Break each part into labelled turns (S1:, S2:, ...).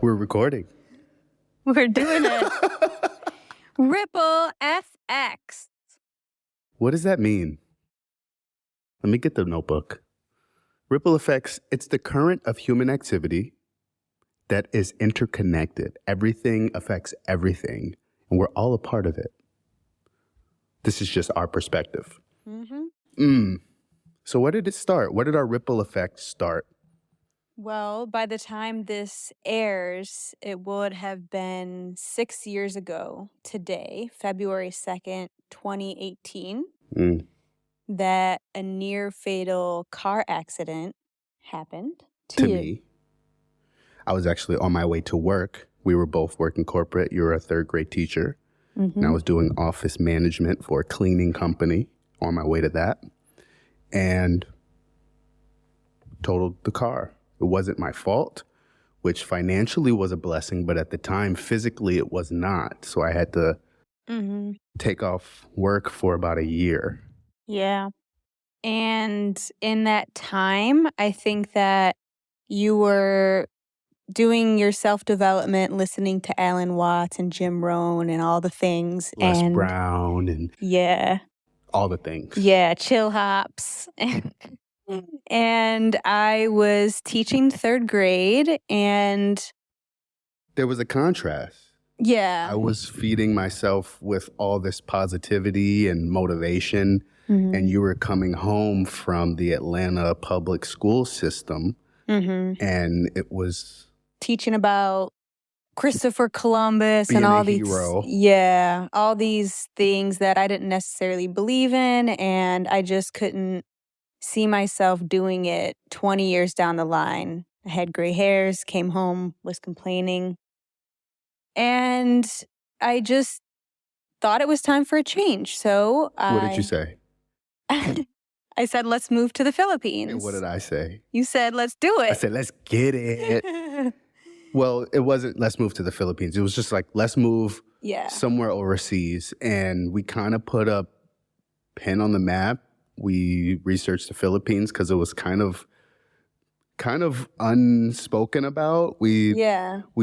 S1: We're recording.
S2: We're doing it. Ripple FX.
S1: What does that mean? Let me get the notebook. Ripple effects, it's the current of human activity that is interconnected. Everything affects everything, and we're all a part of it. This is just our perspective. So where did it start? Where did our ripple effect start?
S2: Well, by the time this airs, it would have been 6 years ago today, February 2nd, 2018, that a near fatal car accident happened to you.
S1: Me. I was actually on my way to work. We were both working corporate. You were a third grade teacher. And I was doing office management for a cleaning company on my way to that. And totaled the car. It wasn't my fault, which financially was a blessing, but at the time, physically, it was not. So I had to take off work for about a year.
S2: Yeah. And in that time, I think that you were doing your self-development, listening to Alan Watts and Jim Rohn and all the things.
S1: Les Brown and all the things.
S2: Yeah, chill hops. And I was teaching third grade, and
S1: there was a contrast.
S2: Yeah.
S1: I was feeding myself with all this positivity and motivation, and you were coming home from the Atlanta public school system, and it was
S2: teaching about Christopher Columbus
S1: being
S2: and all
S1: a
S2: these
S1: hero.
S2: Yeah, all these things that I didn't necessarily believe in, and I just couldn't see myself doing it 20 years down the line. I had gray hairs, came home, was complaining. And I just thought it was time for a change. So
S1: What did you say?
S2: I said, let's move to the Philippines.
S1: And what did I say?
S2: You said, let's do it.
S1: I said, let's get it. Well, it wasn't let's move to the Philippines. It was just like, let's move somewhere overseas. And we kind of put a pin on the map. We researched the Philippines because it was kind of unspoken about. We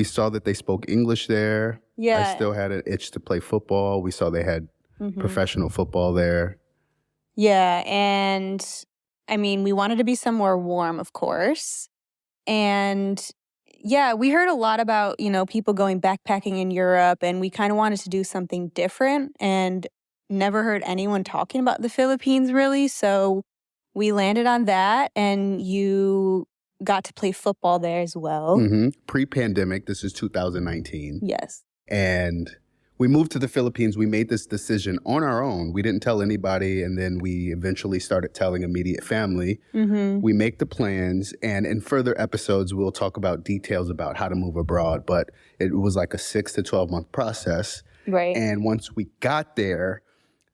S1: saw that they spoke English there. I still had an itch to play football. We saw they had professional football there.
S2: Yeah, and I mean, we wanted to be somewhere warm, of course. And yeah, we heard a lot about, people going backpacking in Europe, and we kind of wanted to do something different and never heard anyone talking about the Philippines really. So we landed on that, and you got to play football there as well.
S1: Pre-pandemic, this is 2019.
S2: Yes.
S1: And we moved to the Philippines. We made this decision on our own. We didn't tell anybody, and then we eventually started telling immediate family. We make the plans, and in further episodes, we'll talk about details about how to move abroad. But it was like a 6 to 12 month process.
S2: Right.
S1: And once we got there,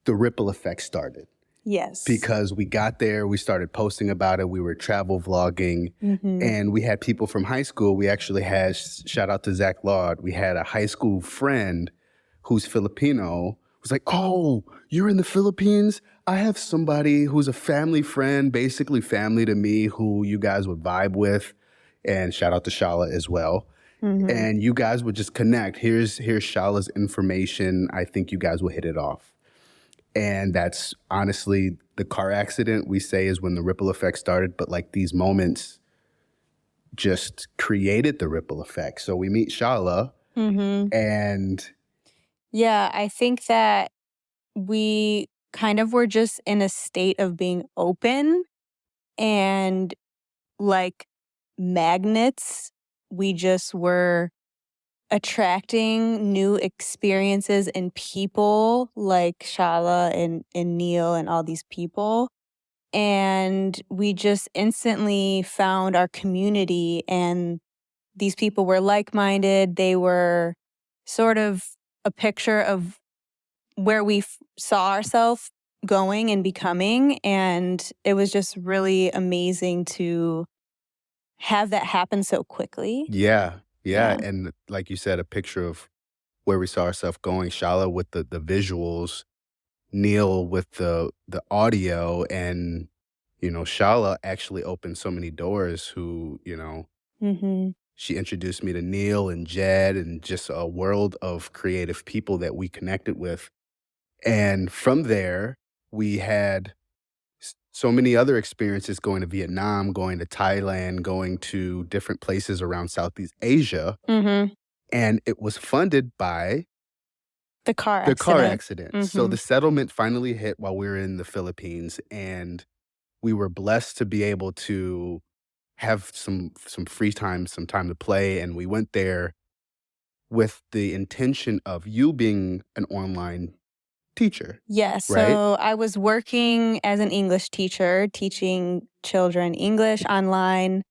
S1: the ripple effect started.
S2: Yes.
S1: Because we got there, we started posting about it. We were travel vlogging, and we had people from high school. We actually had, shout out to Zach Laud, we had a high school friend who's Filipino, was like, oh, you're in the Philippines? I have somebody who's a family friend, basically family to me, who you guys would vibe with. And shout out to Shala as well. And you guys would just connect. Here's Shala's information. I think you guys will hit it off. And that's honestly the car accident we say is when the ripple effect started. But like these moments just created the ripple effect. So we meet Shala and...
S2: Yeah, I think that we kind of were just in a state of being open, and like magnets, we just were attracting new experiences and people like Shala and Neil and all these people. And we just instantly found our community, and these people were like-minded. They were sort of a picture of where we saw ourselves going and becoming. And it was just really amazing to have that happen so quickly.
S1: Yeah. And like you said, a picture of where we saw ourselves going. Shala with the visuals, Neil with the audio, and, Shala actually opened so many doors who, She introduced me to Neil and Jed and just a world of creative people that we connected with. And from there, we had so many other experiences going to Vietnam, going to Thailand, going to different places around Southeast Asia.
S2: Mm-hmm.
S1: And it was funded by
S2: The car
S1: the car
S2: accident.
S1: accident. So the settlement finally hit while we were in the Philippines, and we were blessed to be able to have some free time, some time to play, and we went there with the intention of you being an online teacher,
S2: Yeah,
S1: right?
S2: so I was working as an English teacher, teaching children English online.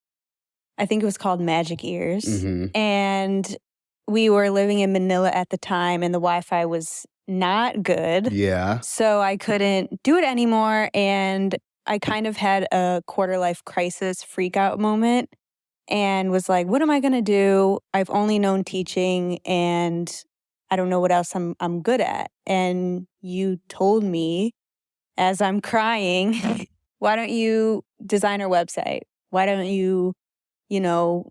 S2: I think it was called Magic Ears.
S1: Mhm.
S2: And we were living in Manila at the time, and the Wi-Fi was not good.
S1: Yeah.
S2: So I couldn't do it anymore. And I kind of had a quarter-life crisis freak out moment and was like, what am I going to do? I've only known teaching and I don't know what else I'm good at. And you told me as I'm crying, why don't you design our website? Why don't you know,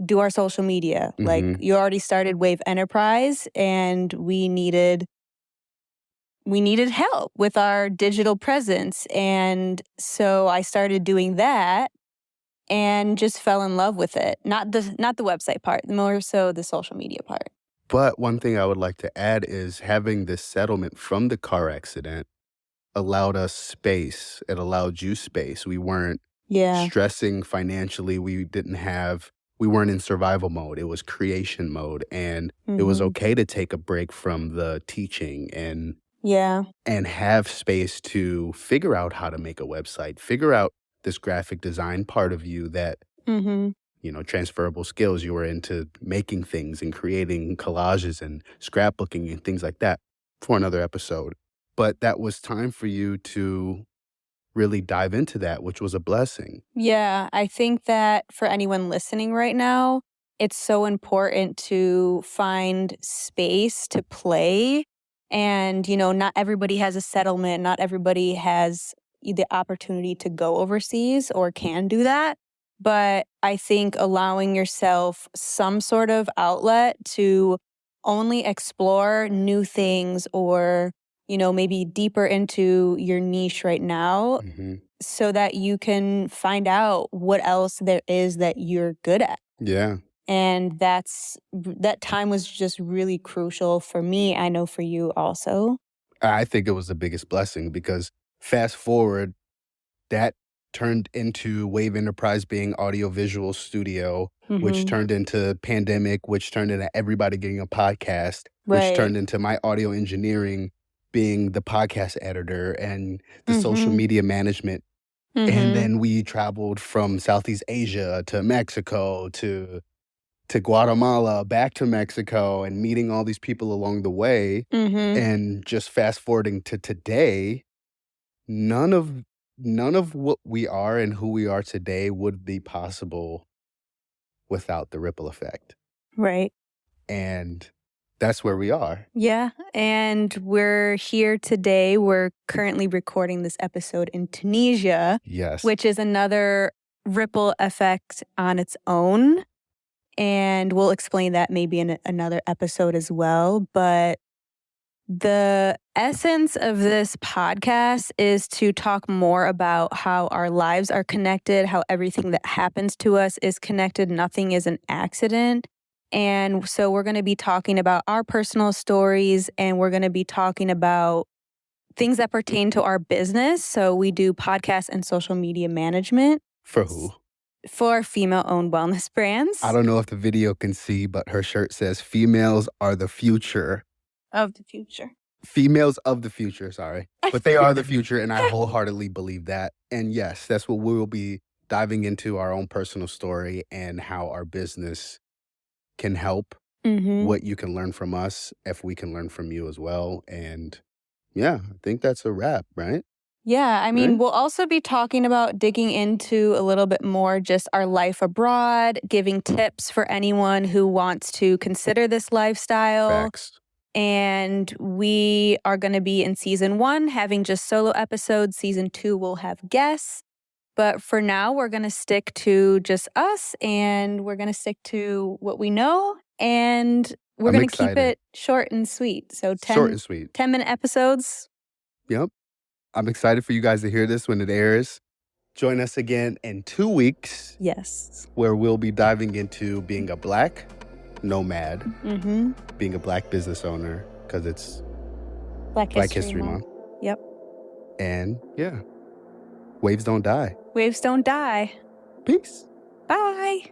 S2: do our social media? Like
S1: Mhm.
S2: you already started Wave Enterprise and we needed help with our digital presence. And so I started doing that and just fell in love with it. Not the website part, more so the social media part.
S1: But one thing I would like to add is having this settlement from the car accident allowed us space. It allowed you space. We weren't
S2: Yeah.
S1: stressing financially. We weren't in survival mode. It was creation mode. And it was okay to take a break from the teaching
S2: Yeah.
S1: and have space to figure out how to make a website, figure out this graphic design part of you that, transferable skills. You were into making things and creating collages and scrapbooking and things like that for another episode. But that was time for you to really dive into that, which was a blessing.
S2: Yeah, I think that for anyone listening right now, it's so important to find space to play. And, not everybody has a settlement, not everybody has the opportunity to go overseas or can do that. But I think allowing yourself some sort of outlet to only explore new things or, maybe deeper into your niche right now
S1: Mhm.
S2: so that you can find out what else there is that you're good at.
S1: Yeah.
S2: And that time was just really crucial for me. I know for you also.
S1: I think it was the biggest blessing because fast forward, that turned into Wave Enterprise being audiovisual studio, which
S2: Mhm.
S1: turned into Pandemic, which turned into everybody getting a podcast, which
S2: Right.
S1: turned into my audio engineering being the podcast editor and the social
S2: Mhm.
S1: media management. And
S2: Mhm.
S1: then we traveled from Southeast Asia to Mexico to Guatemala, back to Mexico, and meeting all these people along the way.
S2: Mhm.
S1: And just fast forwarding to today, none of none of what we are and who we are today would be possible without the ripple effect.
S2: Right.
S1: And that's where we are.
S2: Yeah, and we're here today. We're currently recording this episode in Tunisia,
S1: Yes.
S2: which is another ripple effect on its own. And we'll explain that maybe in another episode as well. But the essence of this podcast is to talk more about how our lives are connected, how everything that happens to us is connected. Nothing is an accident. And so we're going to be talking about our personal stories and we're going to be talking about things that pertain to our business. So we do podcast and social media management
S1: For who?
S2: for female owned wellness brands.
S1: I don't know if the video can see, but her shirt says females are the future.
S2: Of the future.
S1: Females of the future, sorry. But they are the future, and I wholeheartedly believe that. And yes, that's what we will be diving into our own personal story and how our business can help, what you can learn from us, if we can learn from you as well. And yeah, I think that's a wrap, right?
S2: Yeah, I mean,
S1: Right?
S2: we'll also be talking about digging into a little bit more just our life abroad, giving tips for anyone who wants to consider this lifestyle.
S1: Facts.
S2: And we are going to be in season 1 having just solo episodes. Season 2 will have guests. But for now, we're going to stick to just us, and we're going to stick to what we know, and we're
S1: I'm
S2: going to keep
S1: excited.
S2: it short and sweet. So
S1: Short and sweet.
S2: 10-minute episodes.
S1: Yep. I'm excited for you guys to hear this when it airs. Join us again in 2 weeks.
S2: Yes.
S1: Where we'll be diving into being a Black nomad,
S2: Mm-hmm.
S1: being a Black business owner, because it's
S2: Black
S1: History Month.
S2: Yep.
S1: And yeah, waves don't die.
S2: Waves don't die.
S1: Peace.
S2: Bye.